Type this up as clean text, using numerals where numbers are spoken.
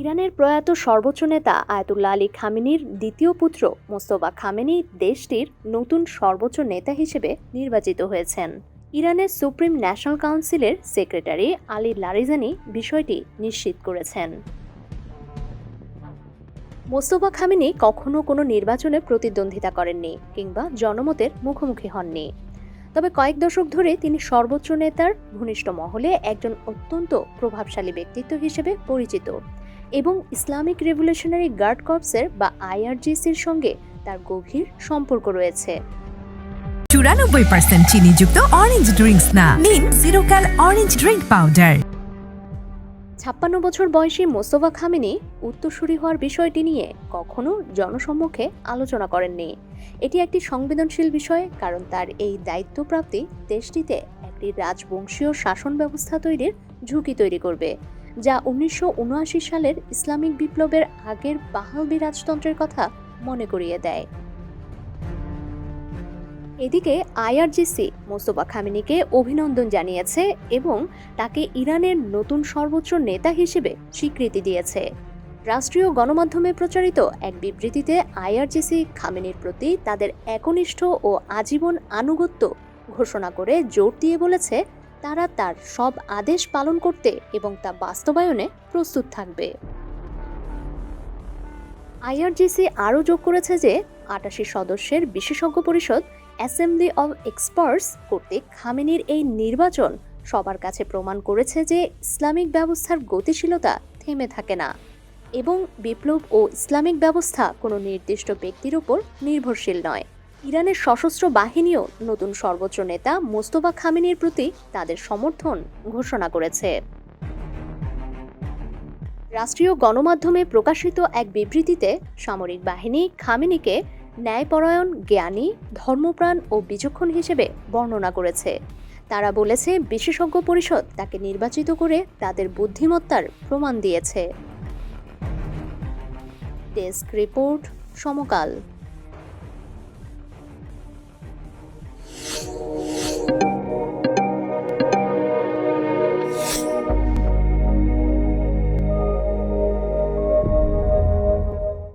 ইরানের প্রয়াত সর্বোচ্চ নেতা আয়াতুল্লাহ আলী খামেনির দ্বিতীয় পুত্র মোস্তফা খামেনি দেশটির নতুন সর্বোচ্চ নেতা হিসেবে নির্বাচিত হয়েছেন। ইরানের সুপ্রিম ন্যাশনাল কাউন্সিলের সেক্রেটারি আলী লারিজানি বিষয়টি নিশ্চিত করেছেন। মোস্তফা খামেনি কখনো কোনো নির্বাচনে প্রতিদ্বন্দ্বিতা করেননি কিংবা জনমতের মুখোমুখি হননি। তবে কয়েক দশক ধরে তিনি সর্বোচ্চ নেতার ঘনিষ্ঠ মহলে একজন অত্যন্ত প্রভাবশালী ব্যক্তিত্ব হিসেবে পরিচিত এবং ইসলামিক রেভলিউশনারি গার্ড কর্পসের বা আইআরজিসির সঙ্গে তার গভীর সম্পর্ক রয়েছে। 94% চিনিযুক্ত অরেঞ্জ ড্রিঙ্কস না, নিন জিরো ক্যাল অরেঞ্জ ড্রিঙ্ক পাউডার। 56 বছর বয়সী মোস্তফা খামেনি উত্তরসূরি হওয়ার বিষয়টি নিয়ে কখনো জনসম্মুখে আলোচনা করেননি। এটি একটি সংবেদনশীল বিষয়, কারণ তার এই দায়িত্বপ্রাপ্তি দেশটিতে একটি রাজবংশীয় শাসন ব্যবস্থা তৈরির ঝুঁকি তৈরি করবে, যা 1979 সালের ইসলামিক বিপ্লবের আগের পাহলভি রাজতন্ত্রের কথা মনে করিয়ে দেয়। এদিকে আইআরজিসি মোস্তফা খামেনিকে অভিনন্দন জানিয়েছে এবং তাকে ইরানের নতুন সর্বোচ্চ নেতা হিসেবে স্বীকৃতি দিয়েছে। রাষ্ট্রীয় গণমাধ্যমে প্রচারিত এক বিবৃতিতে আইআরজিসি খামেনির প্রতি তাদের একনিষ্ঠ ও আজীবন আনুগত্য ঘোষণা করে জোর দিয়ে বলেছে তারা তার সব আদেশ পালন করতে এবং তা বাস্তবায়নে প্রস্তুত থাকবে। আইআরজিসি আরও যোগ করেছে যে 88 সদস্যের বিশেষজ্ঞ পরিষদ অ্যাসেম্বলি অব এক্সপার্টস কর্তৃক খামেনির এই নির্বাচন সবার কাছে প্রমাণ করেছে যে ইসলামিক ব্যবস্থার গতিশীলতা থেমে থাকে না এবং বিপ্লব ও ইসলামিক ব্যবস্থা কোনো নির্দিষ্ট ব্যক্তির উপর নির্ভরশীল নয়। ইরানের সশস্ত্র বাহিনীও নতুন সর্বোচ্চ নেতা মোস্তফা খামেনির প্রতি তাদের সমর্থন ঘোষণা করেছে। রাষ্ট্রীয় গণমাধ্যমে প্রকাশিত এক বিবৃতিতে সামরিক বাহিনী খামেনিকে ন্যায়পরায়ণ, জ্ঞানী, ধর্মপ্রাণ ও বিচক্ষণ হিসেবে বর্ণনা করেছে। তারা বলেছে বিশেষজ্ঞ পরিষদ তাকে নির্বাচিত করে তাদের বুদ্ধিমত্তার প্রমাণ দিয়েছে। ডেস্ক রিপোর্ট, সমকাল।